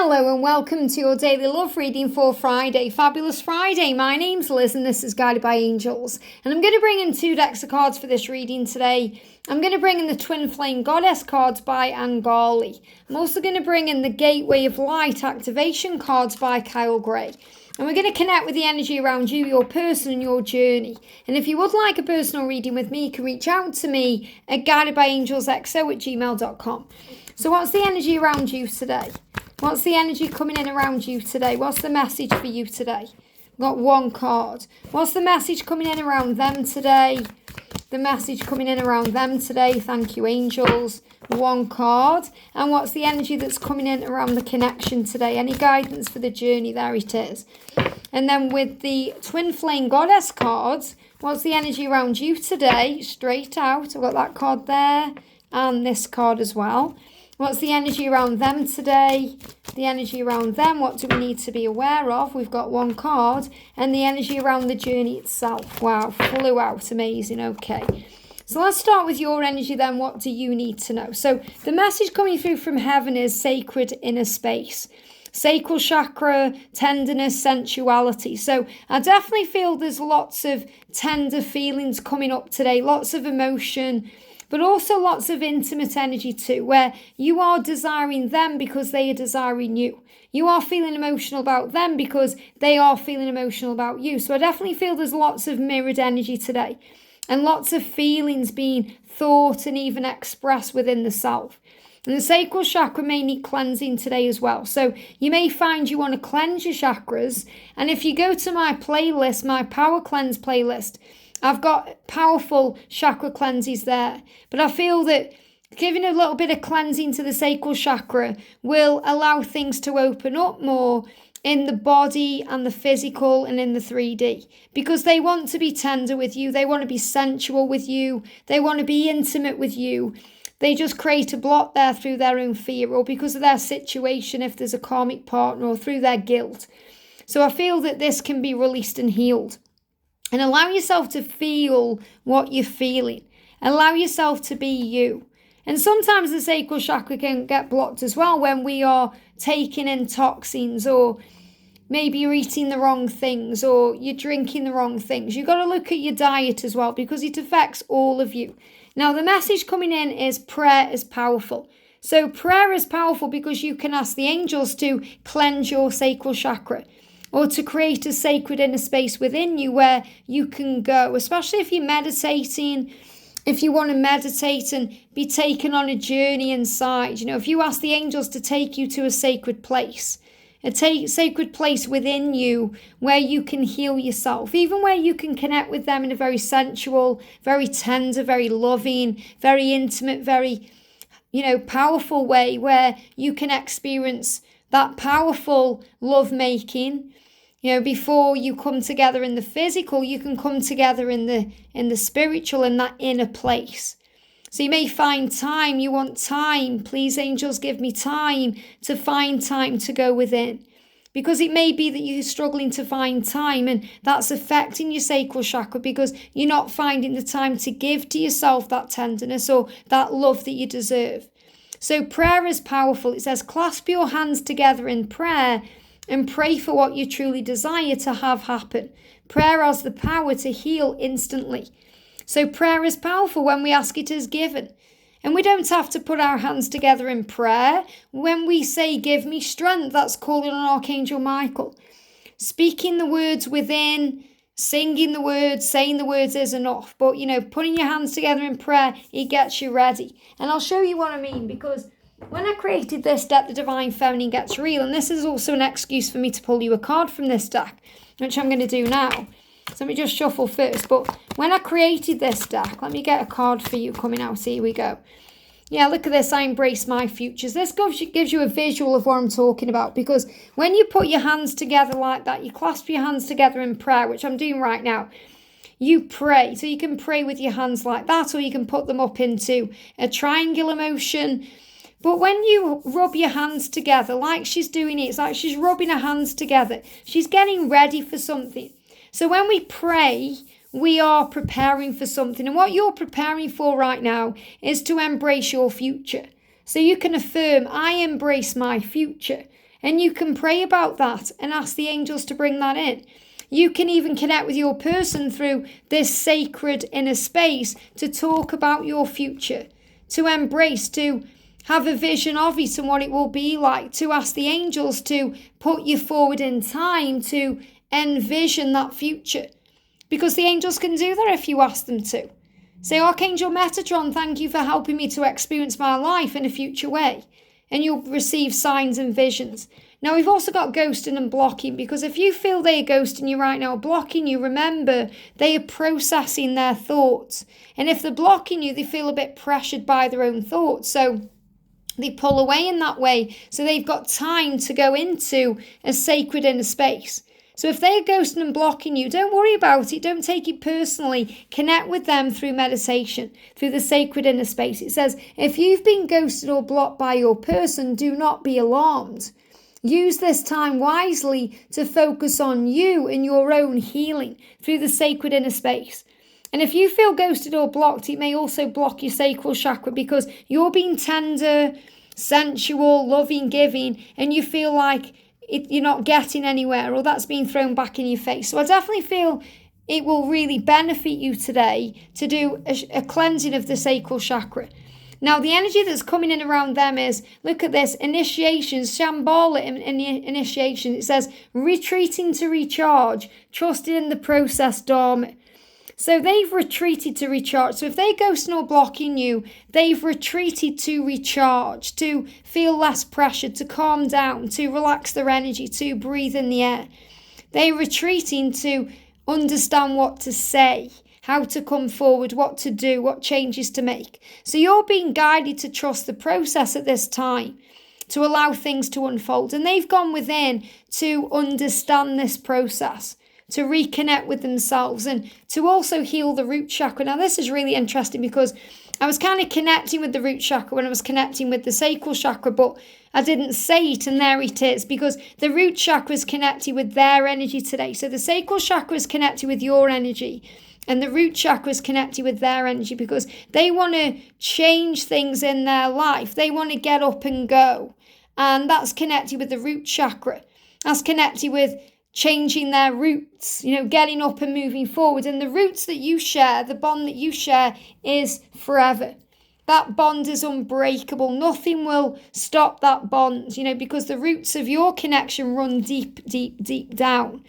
Hello and welcome to your daily love reading for Friday. Fabulous Friday. My name's Liz and this is Guided by Angels. And I'm going to bring in 2 decks of cards for this reading today. I'm going to bring in the Twin Flame Goddess cards by Angali. I'm also going to bring in the Gateway of Light activation cards by Kyle Gray. And we're going to connect with the energy around you, your person and your journey. And if you would like a personal reading with me, you can reach out to me at guidedbyangelsxo@gmail.com. So what's the energy around you today? What's the energy coming in around you today? What's the message for you today? We've got 1 card. What's the message coming in around them today? The message coming in around them today. Thank you, angels. 1 card. And what's the energy that's coming in around the connection today? Any guidance for the journey? There it is. And then with the Twin Flame Goddess cards, what's the energy around you today? Straight out. I've got that card there and this card as well. What's the energy around them today? The energy around them, what do we need to be aware of? We've got 1 card. And the energy around the journey itself. Wow, flew out. Amazing. Okay. So let's start with your energy then. What do you need to know? So the message coming through from heaven is sacred inner space. Sacral chakra, tenderness, sensuality. So I definitely feel there's lots of tender feelings coming up today. Lots of emotion. But also lots of intimate energy too, where you are desiring them because they are desiring you. You are feeling emotional about them because they are feeling emotional about you. So I definitely feel there's lots of mirrored energy today and lots of feelings being thought and even expressed within the self. And the sacral chakra may need cleansing today as well. So you may find you want to cleanse your chakras. And if you go to my playlist, my Power Cleanse playlist, I've got powerful chakra cleanses there. But I feel that giving a little bit of cleansing to the sacral chakra will allow things to open up more in the body and the physical and in the 3D. Because they want to be tender with you. They want to be sensual with you. They want to be intimate with you. They just create a block there through their own fear or because of their situation if there's a karmic partner or through their guilt. So I feel that this can be released and healed. And allow yourself to feel what you're feeling. Allow yourself to be you. And sometimes the sacral chakra can get blocked as well when we are taking in toxins or maybe you're eating the wrong things or you're drinking the wrong things. You've got to look at your diet as well because it affects all of you. Now the message coming in is prayer is powerful. So prayer is powerful because you can ask the angels to cleanse your sacral chakra. Or to create a sacred inner space within you where you can go, especially if you're meditating, if you want to meditate and be taken on a journey inside. You know, if you ask the angels to take you to a sacred place within you where you can heal yourself, even where you can connect with them in a very sensual, very tender, very loving, very intimate, very, powerful way where you can experience that powerful lovemaking. Before you come together in the physical, you can come together in the spiritual, in that inner place. So you may find time, you want time. Please, angels, give me time to find time to go within. Because it may be that you're struggling to find time and that's affecting your sacral chakra because you're not finding the time to give to yourself that tenderness or that love that you deserve. So prayer is powerful. It says, clasp your hands together in prayer and pray for what you truly desire to have happen. Prayer has the power to heal instantly. So prayer is powerful when we ask it as given. And we don't have to put our hands together in prayer. When we say, give me strength, that's calling on Archangel Michael. Speaking the words within, singing the words, saying the words is enough. But, putting your hands together in prayer, it gets you ready. And I'll show you what I mean because when I created this deck, the Divine Feminine Gets Real, and this is also an excuse for me to pull you a card from this deck, which I'm going to do now. So let me just shuffle first. But when I created this deck, let me get a card for you coming out. Here we go. Yeah, look at this. I embrace my futures. This gives you a visual of what I'm talking about because when you put your hands together like that, you clasp your hands together in prayer, which I'm doing right now. You pray. So you can pray with your hands like that or you can put them up into a triangular motion. But when you rub your hands together, like she's doing it, it's like she's rubbing her hands together. She's getting ready for something. So when we pray, we are preparing for something. And what you're preparing for right now is to embrace your future. So you can affirm, I embrace my future. And you can pray about that and ask the angels to bring that in. You can even connect with your person through this sacred inner space to talk about your future, to embrace, to have a vision of it and what it will be like, to ask the angels to put you forward in time to envision that future. Because the angels can do that if you ask them to. Say, Archangel Metatron, thank you for helping me to experience my life in a future way. And you'll receive signs and visions. Now, we've also got ghosting and blocking, because if you feel they are ghosting you right now, blocking you, remember, they are processing their thoughts. And if they're blocking you, they feel a bit pressured by their own thoughts. So they pull away in that way. So they've got time to go into a sacred inner space. So if they're ghosting and blocking you, don't worry about it. Don't take it personally. Connect with them through meditation, through the sacred inner space. It says, if you've been ghosted or blocked by your person, do not be alarmed. Use this time wisely to focus on you and your own healing through the sacred inner space. And if you feel ghosted or blocked, it may also block your sacral chakra because you're being tender, sensual, loving, giving, and you feel like you're not getting anywhere, or that's being thrown back in your face. So I definitely feel it will really benefit you today to do a cleansing of the sacral chakra. Now, the energy that's coming in around them is, look at this, initiations, Shambhala initiation. It says, retreating to recharge, trusting in the process, Dharma. So they've retreated to recharge. So if they're ghosting or blocking you, they've retreated to recharge, to feel less pressure, to calm down, to relax their energy, to breathe in the air. They're retreating to understand what to say, how to come forward, what to do, what changes to make. So you're being guided to trust the process at this time, to allow things to unfold. And they've gone within to understand this process, to reconnect with themselves and to also heal the root chakra. Now, this is really interesting because I was kind of connecting with the root chakra when I was connecting with the sacral chakra, but I didn't say it, and there it is, because the root chakra is connected with their energy today. So the sacral chakra is connected with your energy, and the root chakra is connected with their energy because they want to change things in their life. They want to get up and go, and that's connected with the root chakra. That's connected with changing their roots, getting up and moving forward. And the roots that you share, the bond that you share is forever. That bond is unbreakable. Nothing will stop that bond, because the roots of your connection run deep, deep, deep down.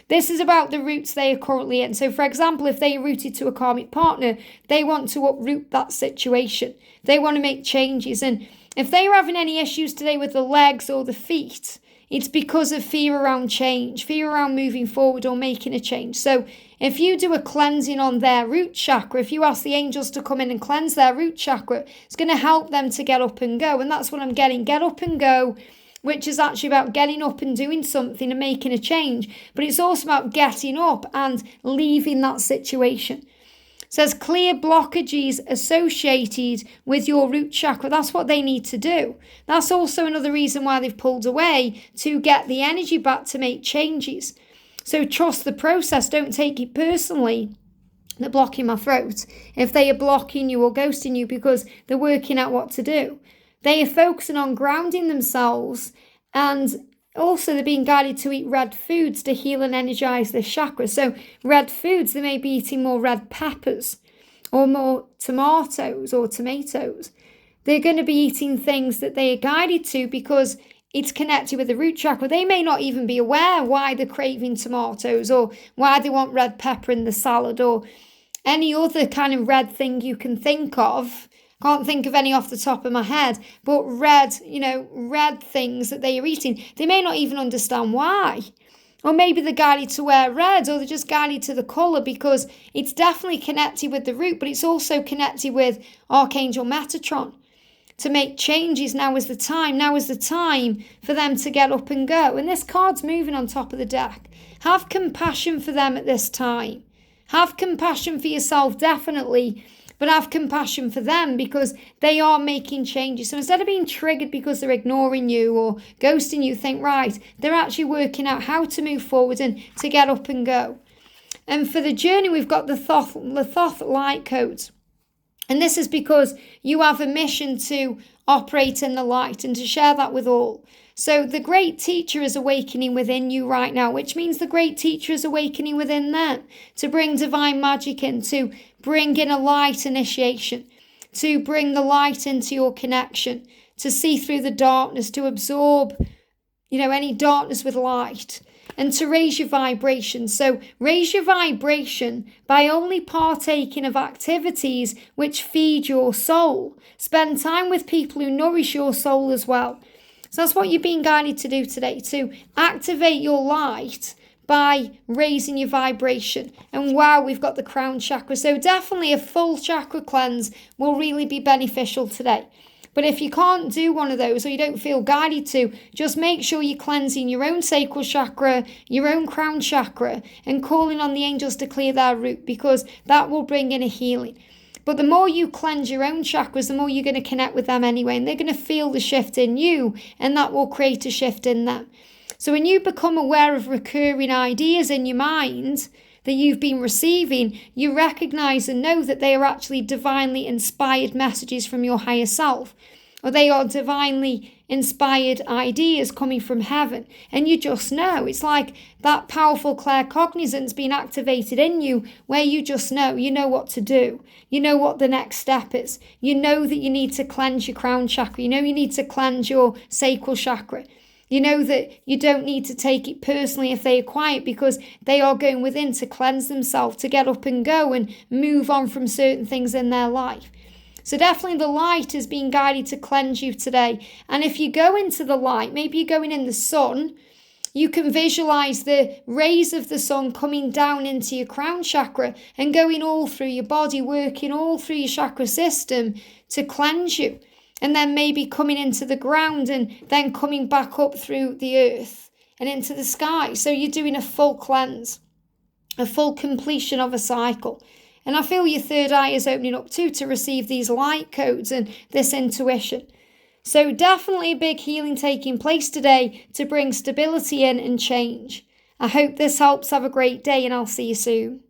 This is about the roots they are currently in. So, for example, if they are rooted to a karmic partner, they want to uproot that situation. They want to make changes. And if they are having any issues today with the legs or the feet, it's because of fear around change, fear around moving forward or making a change. So if you do a cleansing on their root chakra, if you ask the angels to come in and cleanse their root chakra, it's going to help them to get up and go. And that's what I'm getting, get up and go, which is actually about getting up and doing something and making a change. But it's also about getting up and leaving that situation. It says clear blockages associated with your root chakra. That's what they need to do. That's also another reason why they've pulled away, to get the energy back to make changes. So trust the process. Don't take it personally. They're blocking my throat. If they are blocking you or ghosting you because they're working out what to do. They are focusing on grounding themselves, and also they're being guided to eat red foods to heal and energize this chakra. So red foods, they may be eating more red peppers or more tomatoes or tomatoes. They're going to be eating things that they are guided to because it's connected with the root chakra. They may not even be aware why they're craving tomatoes or why they want red pepper in the salad or any other kind of red thing you can think of. Can't think of any off the top of my head, but red things that they are eating. They may not even understand why. Or maybe they're guided to wear red, or they're just guided to the colour because it's definitely connected with the root, but it's also connected with Archangel Metatron. To make changes, now is the time. Now is the time for them to get up and go. And this card's moving on top of the deck. Have compassion for them at this time. Have compassion for yourself, definitely. But have compassion for them because they are making changes. So instead of being triggered because they're ignoring you or ghosting you, think, right, they're actually working out how to move forward and to get up and go. And for the journey, we've got the Thoth light codes. And this is because you have a mission to operate in the light and to share that with all. So the great teacher is awakening within you right now, which means the great teacher is awakening within them to bring divine magic in, to bring in a light initiation, to bring the light into your connection, to see through the darkness, to absorb, any darkness with light, and to raise your vibration. So raise your vibration by only partaking of activities which feed your soul. Spend time with people who nourish your soul as well. So that's what you're being guided to do today, to activate your light by raising your vibration. And wow, we've got the crown chakra. So definitely a full chakra cleanse will really be beneficial today. But if you can't do one of those, or you don't feel guided to, just make sure you're cleansing your own sacral chakra, your own crown chakra, and calling on the angels to clear their route, because that will bring in a healing. But the more you cleanse your own chakras, the more you're going to connect with them anyway, and they're going to feel the shift in you, and that will create a shift in them. So when you become aware of recurring ideas in your mind that you've been receiving, you recognize and know that they are actually divinely inspired messages from your higher self, or they are divinely inspired ideas coming from heaven. And you just know. It's like that powerful claircognizance being activated in you, where you just know, you know what to do. You know what the next step is. You know that you need to cleanse your crown chakra. You know you need to cleanse your sacral chakra. You know that you don't need to take it personally if they are quiet, because they are going within to cleanse themselves, to get up and go and move on from certain things in their life. So definitely the light is being guided to cleanse you today. And if you go into the light, maybe you're going in the sun, you can visualize the rays of the sun coming down into your crown chakra and going all through your body, working all through your chakra system to cleanse you. And then maybe coming into the ground and then coming back up through the earth and into the sky. So you're doing a full cleanse, a full completion of a cycle. And I feel your third eye is opening up too, to receive these light codes and this intuition. So definitely a big healing taking place today to bring stability in and change. I hope this helps. Have a great day, and I'll see you soon.